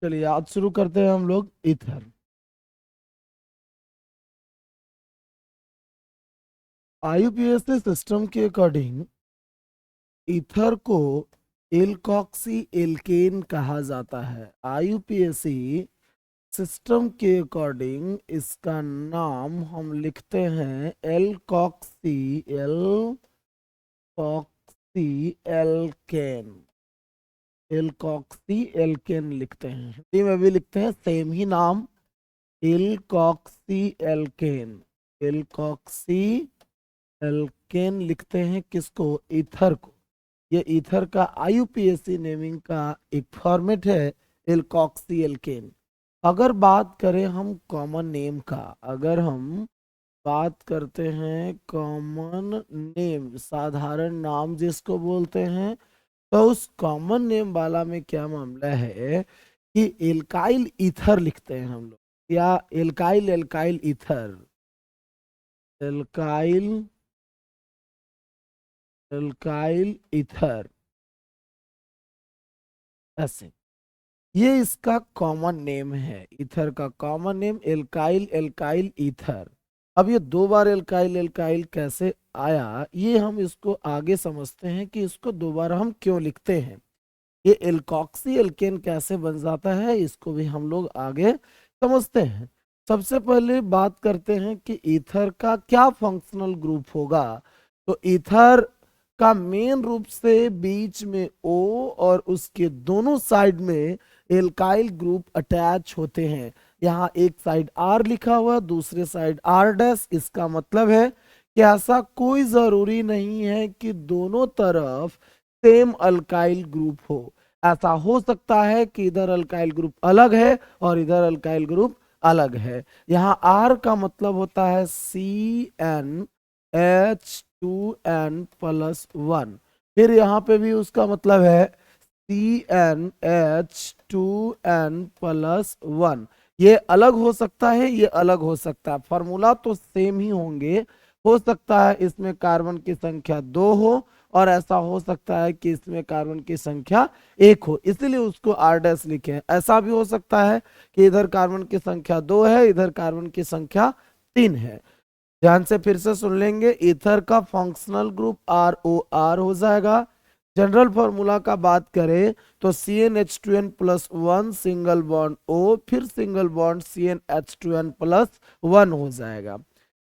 चलिए आज शुरू करते हैं हम लोग ईथर। आईयूपीएसी सिस्टम के अकॉर्डिंग ईथर को एल्कोक्सी एल्केन कहा जाता है। आईयूपीएसी सिस्टम के अकॉर्डिंग इसका नाम हम लिखते हैं एल्कोक्सी एल्केन। एल्कोक्सी एल्केन लिखते हैं, हिंदी में भी लिखते हैं सेम ही नाम, एल्कोक्सी एल्केन। एल्कोक्सी एल्केन लिखते हैं किसको? ईथर को। ये ईथर का आईयूपीएसी नेमिंग का एक फॉर्मेट है, एल्कोक्सी एल्केन। अगर बात करें हम कॉमन नेम का, अगर हम बात करते हैं कॉमन नेम, साधारण नाम जिसको बोलते हैं, तो उस कॉमन नेम वाला में क्या मामला है कि एल्काइल ईथर लिखते हैं हम लोग, या alkyl alkyl ether, alkyl alkyl ether, ऐसे। ये इसका कॉमन नेम है, ईथर का common name alkyl alkyl ether. अब ये दो बार एल्काइल एल्काइल कैसे आया, ये हम इसको आगे समझते हैं कि इसको दोबारा हम क्यों लिखते हैं। ये एल्कोक्सी एल्केन कैसे बन जाता है, इसको भी हम लोग आगे समझते हैं। सबसे पहले बात करते हैं कि ईथर का क्या फंक्शनल ग्रुप होगा। तो ईथर का मेन रूप से बीच में O और उसके दोनों साइड में एल्काइल ग्रुप अटैच होते हैं। यहाँ एक साइड R लिखा हुआ, दूसरे साइड R डैश। इसका मतलब है कि ऐसा कोई जरूरी नहीं है कि दोनों तरफ सेम अल्काइल ग्रुप हो। ऐसा हो सकता है कि इधर अल्काइल ग्रुप अलग है और इधर अल्काइल ग्रुप अलग है। यहाँ R का मतलब होता है CnH2n+1। फिर यहाँ पे भी उसका मतलब है CnH2n+1। ये अलग हो सकता है, ये अलग हो सकता है, फार्मूला तो सेम ही होंगे। हो सकता है इसमें कार्बन की संख्या 2 हो, और ऐसा हो सकता है कि इसमें कार्बन की संख्या 1 हो, इसीलिए उसको R डैश लिखे हैं। ऐसा भी हो सकता है कि इधर कार्बन की संख्या 2 है, इधर कार्बन की संख्या 3 है। ध्यान से फिर से सुन लेंगे, ईथर का फंक्शनल ग्रुप ROR हो जाएगा। जनरल फॉर्मूला का बात करें तो CnH2n+1 सिंगल बॉन्ड O, फिर सिंगल बॉन्ड CnH2n+1 हो जाएगा।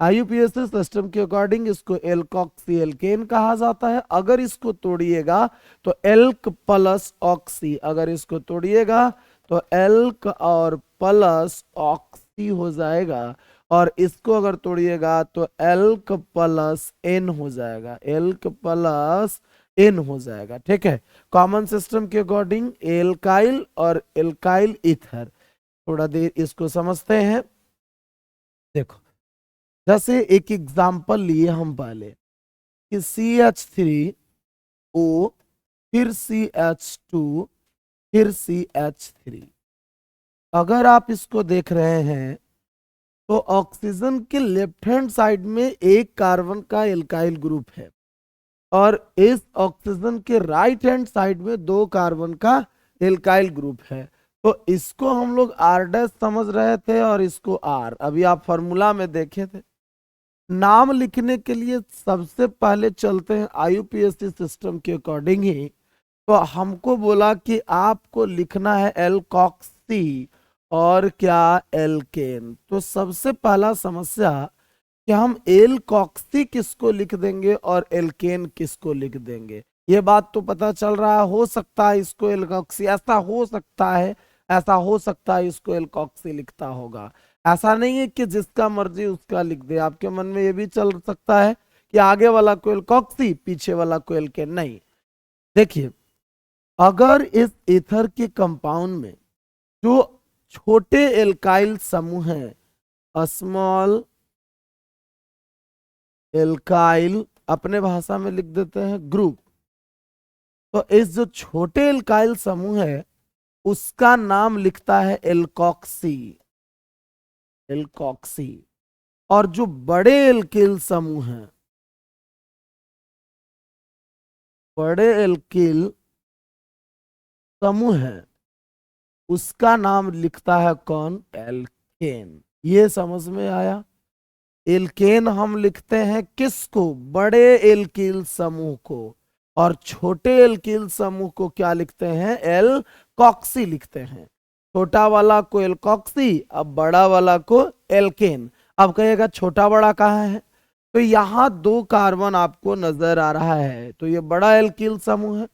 आईयूपीएसी सिस्टम के अकॉर्डिंग इसको एल्कोक्सी एल्केन कहा जाता है। अगर इसको तोड़िएगा तो एल्क प्लस ऑक्सी, अगर इसको तोड़िएगा तो एल्क और प्लस ऑक्सी हो जाएगा, और इसको अगर तोड़िएगा तो एल्क प्लस एन हो जाएगा, एल्क प्लस एन हो जाएगा। ठीक है, कॉमन सिस्टम के अकॉर्डिंग एल्काइल और एल्काइल ईथर। थोड़ा देर इसको समझते हैं। देखो, जैसे एक एग्जाम्पल लिए हम पहले कि CH3O, फिर CH2, फिर CH3। अगर आप इसको देख रहे हैं तो ऑक्सीजन के लेफ्ट हैंड साइड में एक कार्बन का एल्काइल ग्रुप है, और इस ऑक्सीजन के राइट हैंड साइड में दो कार्बन का एल्काइल ग्रुप है। तो इसको हम लोग R डैश समझ रहे थे और इसको R। अभी आप फॉर्मूला में देखे थे। नाम लिखने के लिए सबसे पहले चलते हैं आईयूपीएसी सिस्टम के अकॉर्डिंग ही। तो हमको बोला कि आपको लिखना है एल्कोक्सी और क्या, एल्केन। तो सबसे पहला समस्या कि हम एल्कोक्सी किसको लिख देंगे और एल्केन किसको लिख देंगे। ये बात तो पता चल रहा है, हो सकता है इसको एल्कोक्सी, ऐसा हो सकता है, ऐसा हो सकता है इसको एल्कोक्सी लिखता होगा। ऐसा नहीं है कि जिसका मर्जी उसका लिख दे। आपके मन में ये भी चल सकता है कि आगे वाला को एल्कोक्सी, पीछे वाला को एल्केन। नहीं, देखिए, अगर इस ईथर के कंपाउंड में जो छोटे एल्काइल समूह हैं, स्मॉल एल्काइल, अपने भाषा में लिख देते हैं ग्रुप, तो इस जो छोटे एल्काइल समूह है उसका नाम लिखता है एल्कोक्सी, एल्कोक्सी। और जो बड़े एल्किल समूह हैं, बड़े एल्किल समूह हैं, उसका नाम लिखता है कौन? एल्केन। ये समझ में आया? एल्केन हम लिखते हैं किसको? बड़े एल्किल समूह को, और छोटे एल्किल समूह को क्या लिखते हैं? एल्कॉक्सी लिखते हैं। छोटा वाला को एल्कॉक्सी, अब बड़ा वाला को एल्केन। अब कहिएगा छोटा बड़ा कहाँ है? तो यहाँ 2 कार्बन आपको नजर आ रहा है, तो ये बड़ा एल्किल समूह है,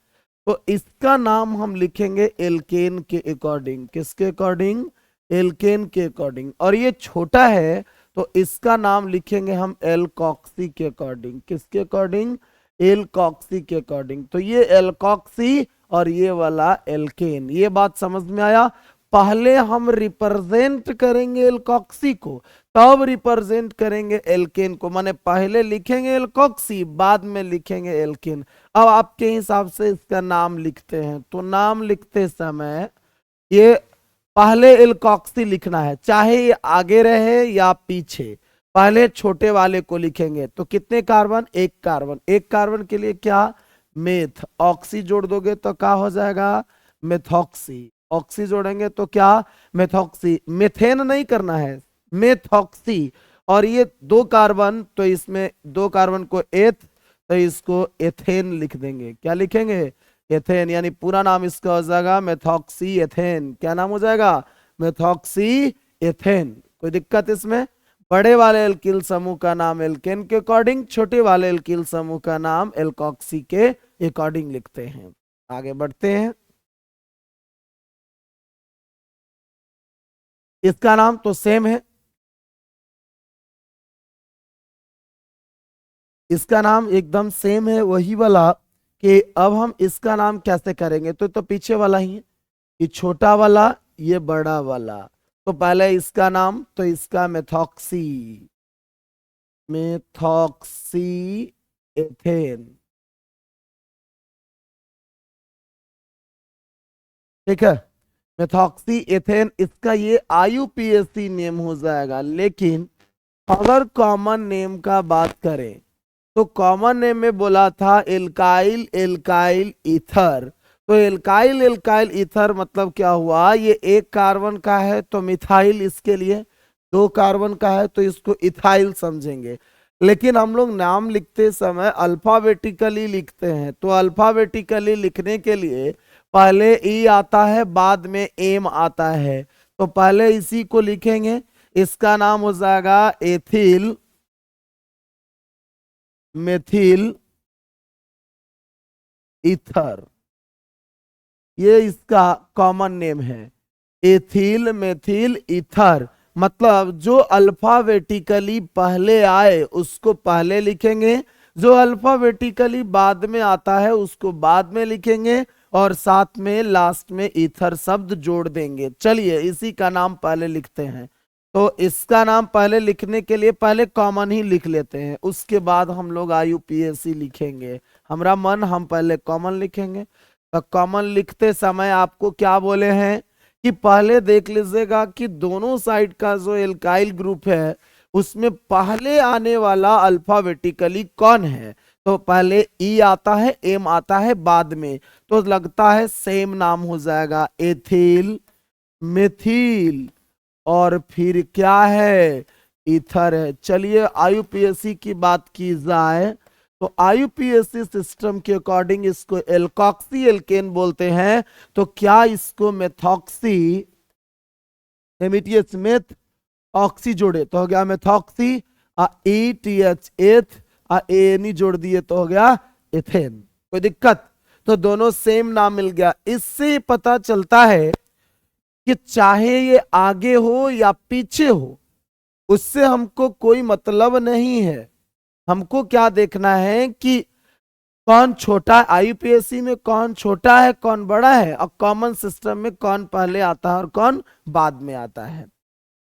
तो इसका नाम हम लिखेंगे एल्केन के अकॉर्डिंग। किसके अकॉर्डिंग? एल्केन के अकॉर्डिंग। और ये छोटा है तो इसका नाम लिखेंगे हम एल्कॉक्सी के अकॉर्डिंग। किसके अकॉर्डिंग? एल्कॉक्सी के अकॉर्डिंग। तो ये एल्कॉक्सी और ये वाला एल्केन। ये बात समझ में आया? पहले हम रिप्रेजेंट करेंगे एल्कॉक्सी को, तब रिप्रेजेंट करेंगे एल्केन को। माने पहले लिखेंगे एल्कॉक्सी, बाद में लिखेंगे एल्केन। अब आपके हिसाब से इसका नाम लिखते हैं, तो नाम लिखते समय ये पहले एल्कॉक्सी लिखना है, चाहे ये आगे रहे या पीछे। पहले छोटे वाले को लिखेंगे, तो कितने कार्बन? 1 कार्बन। 1 कार्बन के लिए क्या? मेथ। ऑक्सी जोड़ दोगे तो क्या हो जाएगा? मेथॉक्सी। ऑक्सी जोड़ेंगे तो क्या? मेथॉक्सी। मेथेन नहीं करना है, मेथॉक्सी। और ये 2 कार्बन, तो इसमें 2 कार्बन को एथ, तो इसको एथेन लिख देंगे। क्या लिखेंगे? एथेन। यानी पूरा नाम इसका हो जाएगा मेथॉक्सी एथेन। क्या नाम हो जाएगा? Methoxy ethane. कोई दिक्कत इसमें? बड़े वाले एल्किल समूह का नाम एल्केन के अकॉर्डिंग, छोटे वाले एल्किल समूह का नाम एल्कॉक्सी के अकॉर्डिंग लिखते हैं। आगे बढ़ते हैं। इसका नाम तो सेम है, इसका नाम एकदम सेम है वही वाला। कि अब हम इसका नाम कैसे करेंगे? तो पीछे वाला ही है, ये छोटा वाला, ये बड़ा वाला। तो पहले इसका नाम, तो इसका मेथॉक्सी, मेथॉक्सी एथेन। ठीक है, मेथॉक्सी एथेन। इसका ये IUPAC नेम हो जाएगा। लेकिन अगर कॉमन नेम का बात करें, तो कॉमन नेम में बोला था एल्काइल एल्काइल ईथर। तो एल्काइल एल्काइल ईथर मतलब क्या हुआ? ये 1 कार्बन का है तो मिथाइल, इसके लिए 2 कार्बन का है तो इसको इथाइल समझेंगे। लेकिन हम लोग नाम लिखते समय अल्फाबेटिकली लिखते हैं, तो अल्फाबेटिकली लिखने के लिए पहले ई आता है, बाद में एम आता है। तो पहले इसी को लिखेंगे, इसका नाम हो जाएगा एथिल मेथिल ईथर। ये इसका कॉमन नेम है, एथिल मेथिल ईथर। मतलब जो अल्फाबेटिकली पहले आए उसको पहले लिखेंगे, जो अल्फाबेटिकली बाद में आता है उसको बाद में लिखेंगे, और साथ में लास्ट में ईथर शब्द जोड़ देंगे। चलिए इसी का नाम पहले लिखते हैं। तो इसका नाम पहले लिखने के लिए पहले कॉमन ही लिख लेते हैं, उसके बाद हम लोग IUPAC लिखेंगे। हमारा मन, हम पहले कॉमन लिखेंगे। तो कॉमन लिखते समय आपको क्या बोले हैं कि पहले देख लीजिएगा कि दोनों साइड का जो एल्काइल ग्रुप है उसमें पहले आने वाला अल्फाबेटिकली कौन है? तो पहले ई आता है, एम आता है बाद में, तो लगता है सेम नाम हो जाएगा, एथिल मेथिल, और फिर क्या है? ईथर है। चलिए IUPAC की बात की जाए, तो IUPAC सिस्टम के अकॉर्डिंग इसको एल्कॉक्सी एल्केन बोलते हैं। तो क्या इसको मेथॉक्सी, एमईटीएच मेथ, ऑक्सी जोड़े तो हो गया मेथॉक्सी, ETH एथ, ANE जोड़ दिए तो हो गया एथेन। कोई दिक्कत? तो दोनों सेम नाम मिल गया। इससे पता चलता है कि चाहे ये आगे हो या पीछे हो, उससे हमको कोई मतलब नहीं है। हमको क्या देखना है कि कौन छोटा, IUPAC में कौन छोटा है कौन बड़ा है, और कॉमन सिस्टम में कौन पहले आता है और कौन बाद में आता है।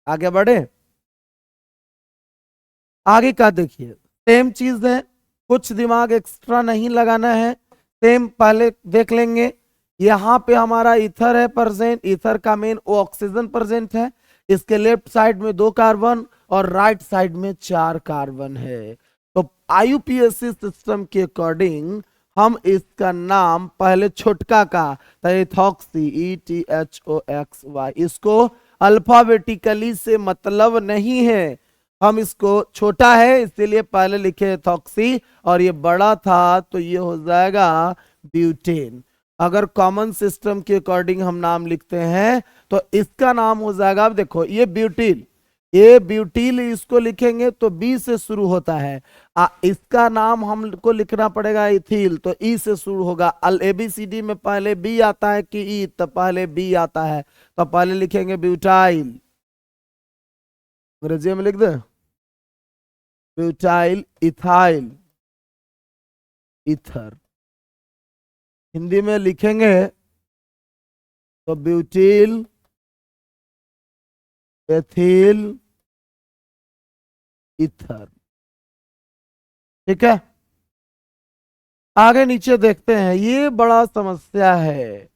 आगे बढ़े। आगे का देखिए, सेम चीज है, कुछ दिमाग एक्स्ट्रा नहीं लगाना है, सेम पहले देख लेंगे। यहाँ पे हमारा ईथर है प्रेजेंट, ईथर का मेन वो ऑक्सीजन प्रेजेंट है। इसके लेफ्ट साइड में 2 कार्बन और राइट साइड में 4 कार्बन है। तो IUPAC सिस्टम के अकॉर्डिंग हम इसका नाम पहले छोटका का तो इथॉक्सी ETHOXY, इसको अल्फाबेटिकली से मतलब नहीं है, हम इसको छोटा है इसीलिए पहले लिखे इथॉक्सी, और ये बड़ा था तो ये हो जाएगा ब्यूटेन। अगर कॉमन सिस्टम के अकॉर्डिंग हम नाम लिखते हैं तो इसका नाम हो जाएगा, अब देखो ये ब्यूटील, ये ब्यूटील इसको लिखेंगे तो बी से शुरू होता है। इसका नाम हमको लिखना पड़ेगा इथील, तो ई से शुरू होगा। ABCD में पहले बी आता है कि ई, तो पहले बी आता है, तो पहले लिखेंगे ब्यूटाइल, अंग्रेजी में लिख दे ब्यूटाइल, इथाइल, इथर। हिंदी में लिखेंगे तो ब्यूटील, एथिल, इथर। ठीक है, आगे नीचे देखते हैं, ये बड़ा समस्या है।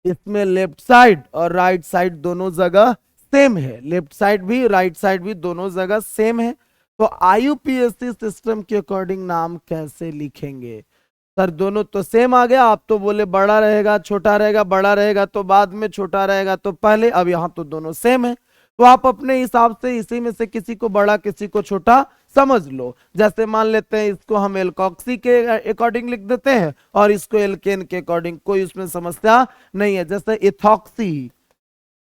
इसमें लेफ्ट साइड और राइट साइड दोनों जगह सेम है, लेफ्ट साइड भी राइट साइड भी दोनों जगह सेम है, तो IUPAC सिस्टम के अकॉर्डिंग नाम कैसे लिखेंगे? सर दोनों तो सेम आ गया, आप तो बोले बड़ा रहेगा छोटा रहेगा, बड़ा रहेगा तो बाद में, छोटा रहेगा तो पहले, अब यहाँ तो दोनों सेम है, तो आप अपने हिसाब से इसी में से किसी को बड़ा किसी को छोटा समझ लो। जैसे मान लेते हैं इसको हम एल्कोक्सी के अकॉर्डिंग लिख देते हैं और इसको एल्केन के अकॉर्डिंग, कोई उसमें समस्या नहीं है। जैसे इथॉक्सी,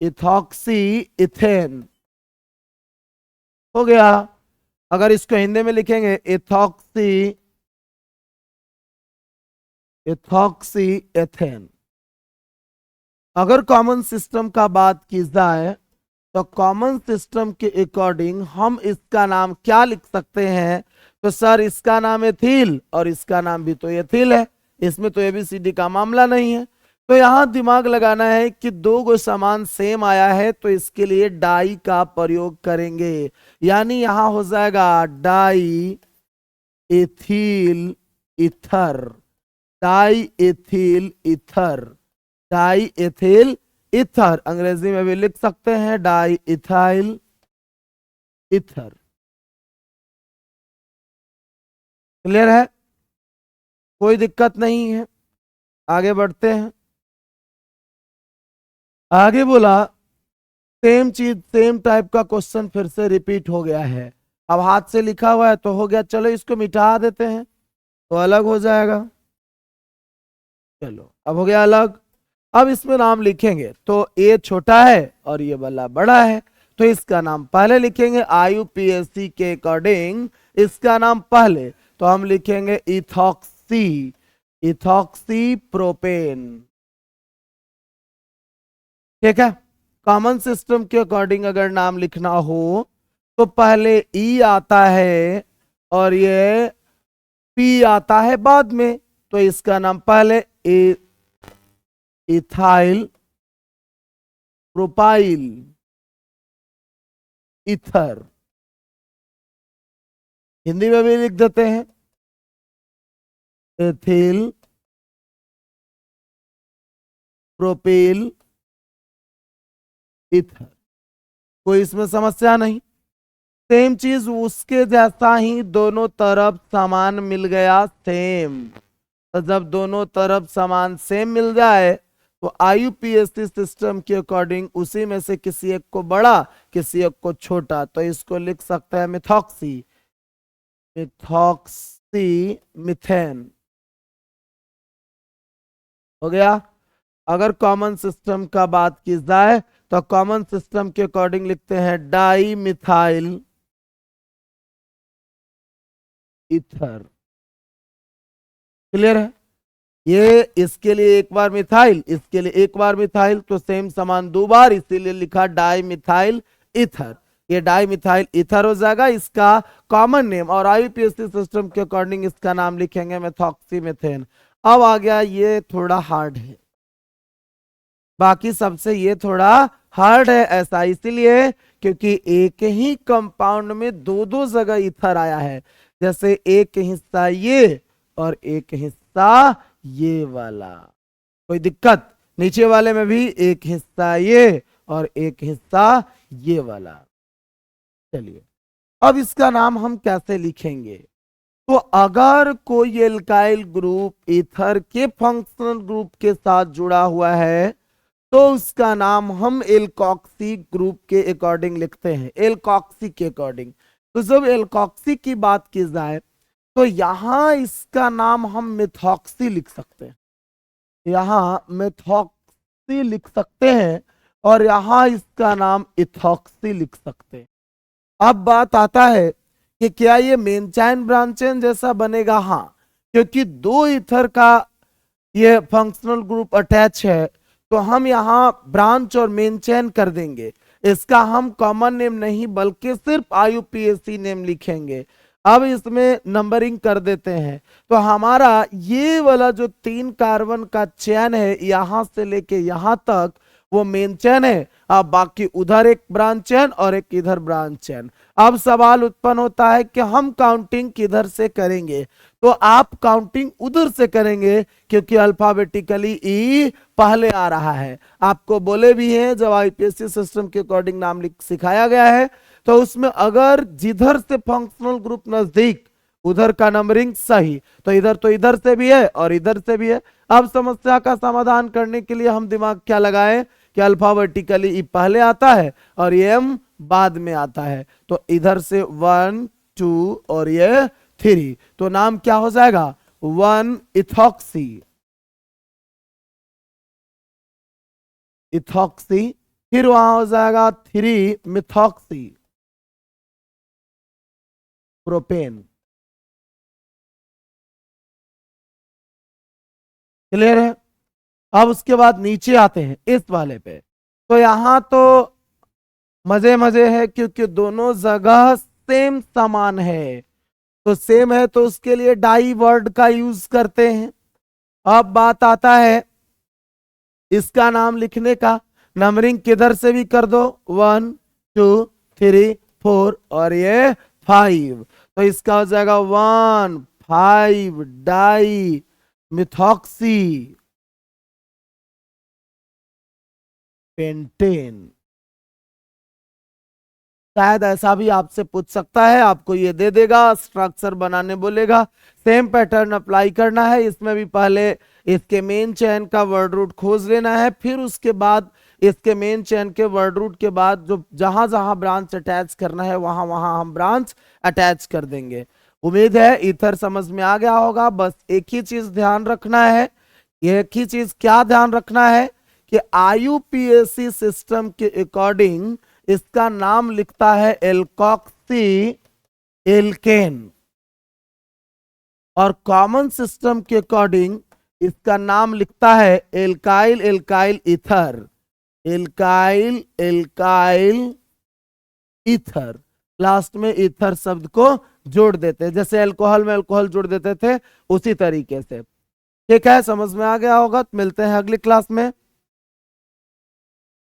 इथॉक्सी इथेन हो गया। अगर इसको हिंदी में लिखेंगे इथॉक्सी, इथॉक्सी एथेन। अगर कॉमन सिस्टम का बात की जाए तो कॉमन सिस्टम के अकॉर्डिंग हम इसका नाम क्या लिख सकते हैं? तो सर इसका नाम एथिल और इसका नाम भी तो एथिल है, इसमें तो ABCD का मामला नहीं है। तो यहां दिमाग लगाना है कि दो गो सामान सेम आया है तो इसके लिए डाई का प्रयोग करेंगे, यानी यहां हो जाएगा die ethyl ether, die ethyl ether, die ethyl ether. अंग्रेजी में भी लिख सकते हैं डाई इथाइल इथर। क्लियर है, कोई दिक्कत नहीं है। आगे बढ़ते हैं। आगे बोला सेम चीज सेम टाइप का क्वेश्चन फिर से रिपीट हो गया है। अब हाथ से लिखा हुआ है तो हो गया, चलो इसको मिटा देते हैं तो अलग हो जाएगा। चलो अब हो गया अलग। अब इसमें नाम लिखेंगे तो ये छोटा है और ये वाला बड़ा है, तो इसका नाम पहले लिखेंगे IUPAC के अकॉर्डिंग, इसका नाम पहले तो हम लिखेंगे इथॉक्सी, इथॉक्सी प्रोपेन। ठीक है, कॉमन सिस्टम के अकॉर्डिंग अगर नाम लिखना हो तो पहले ई आता है और ये पी आता है बाद में, तो इसका नाम पहले इथाइल प्रोपाइल इथर। हिंदी में भी लिख देते हैं एथिल प्रोपेल इथर, कोई इसमें समस्या नहीं। सेम चीज उसके जैसा ही दोनों तरफ सामान मिल गया सेम, तो जब दोनों तरफ सामान सेम मिल जाए तो IUPAC सिस्टम के अकॉर्डिंग उसी में से किसी एक को बड़ा किसी एक को छोटा, तो इसको लिख सकते हैं मिथॉक्सी, मिथॉक्सी मिथेन हो गया। अगर कॉमन सिस्टम का बात की जाए तो कॉमन सिस्टम के अकॉर्डिंग लिखते हैं डाई मिथाइल इथर। क्लियर है, ये इसके लिए एक बार मिथाइल, इसके लिए एक बार मिथाइल, तो सेम समान दो बार, इसीलिए लिखा डाई मिथाइल इथर। ये डाई मिथाइल इथर हो जाएगा इसका कॉमन नेम, और IUPAC सिस्टम के अकॉर्डिंग इसका नाम लिखेंगे मेथॉक्सी मेथेन। अब आ गया, ये थोड़ा हार्ड है, बाकी सबसे ये थोड़ा हार्ड है, ऐसा इसीलिए क्योंकि एक ही कंपाउंड में दो दो जगह इथर आया है। जैसे एक हिस्सा ये और एक हिस्सा ये वाला, कोई दिक्कत? नीचे वाले में भी एक हिस्सा ये और एक हिस्सा ये वाला। चलिए अब इसका नाम हम कैसे लिखेंगे? तो अगर कोई एल्काइल ग्रुप ईथर के फंक्शनल ग्रुप के साथ जुड़ा हुआ है तो उसका नाम हम एल्कोक्सी ग्रुप के अकॉर्डिंग लिखते हैं, एल्कोक्सी के अकॉर्डिंग। तो जब एल्कोक्सी की बात की जाए तो यहां इसका नाम हम मिथॉक्सी लिख सकते हैं, यहाँ मिथॉक्सी लिख सकते हैं और यहाँ इसका नाम इथॉक्सी लिख सकते हैं। अब बात आता है कि क्या ये मेन चैन ब्रांच चैन जैसा बनेगा? हाँ, क्योंकि दो ईथर का ये फंक्शनल ग्रुप अटैच है तो हम यहाँ ब्रांच और मेन चैन कर देंगे। इसका हम कॉमन नेम नहीं बल्कि सिर्फ आईयूपीएसी नेम लिखेंगे। अब इसमें नंबरिंग कर देते हैं तो हमारा ये वाला जो 3 कार्बन का चैन है यहां से लेके यहां तक वो मेन चैन है। अब बाकी उधर एक ब्रांच चैन और एक इधर ब्रांच चैन। अब सवाल उत्पन्न होता है कि हम काउंटिंग किधर से करेंगे? तो आप काउंटिंग उधर से करेंगे क्योंकि अल्फाबेटिकली ई पहले आ रहा है। आपको बोले भी हैं जब आईपीएससी सिस्टम के अकॉर्डिंग नाम सिखाया गया है तो उसमें अगर जिधर से फंक्शनल ग्रुप नजदीक उधर का नंबरिंग सही, तो इधर से भी है और इधर से भी है। अब समस्या का समाधान करने के लिए हम दिमाग क्या लगाएं कि अल्फाबेटिकली ई पहले आता है और ये एम बाद में आता है। तो इधर से 1 2 और ये 3, तो नाम क्या हो जाएगा? 1 इथॉक्सी, इथॉक्सी। फिर वहां हो जाएगा 3 मिथॉक्सी, प्रोपेन। क्लियर है? अब उसके बाद नीचे आते हैं इस वाले पे। तो यहां तो मजे मजे है क्योंकि दोनों जगह सेम समान है। तो सेम है तो उसके लिए डाई वर्ड का यूज करते हैं। अब बात आता है इसका नाम लिखने का। नंबरिंग किधर से भी कर दो, 1 2 3 4 और ये 5। तो इसका हो जाएगा 1 5 डाई मिथॉक्सी पेंटेन। शायद ऐसा भी आपसे पूछ सकता है, आपको ये दे देगा, स्ट्रक्चर बनाने बोलेगा, सेम पैटर्न अप्लाई करना है। इसमें भी पहले इसके मेन चैन का वर्ड रूट खोज लेना है, फिर उसके बाद इसके मेन चैन के वर्ड रूट के बाद जो जहां जहां ब्रांच अटैच करना है वहां वहां हम ब्रांच अटैच कर देंगे। उम्मीद है इधर समझ में आ गया होगा। बस एक ही चीज ध्यान रखना है, एक ही चीज क्या ध्यान रखना है कि आईयूपीएसी सिस्टम के अकॉर्डिंग इसका नाम लिखता है एल्कोक्सी एल्केन और कॉमन सिस्टम के अकॉर्डिंग इसका नाम लिखता है alkyl alkyl ether, alkyl alkyl ether. Last में ईथर शब्द को जोड़ देते हैं, जैसे अल्कोहल में अल्कोहल जोड़ देते थे उसी तरीके से। ठीक है, समझ में आ गया होगा। मिलते हैं अगली क्लास में।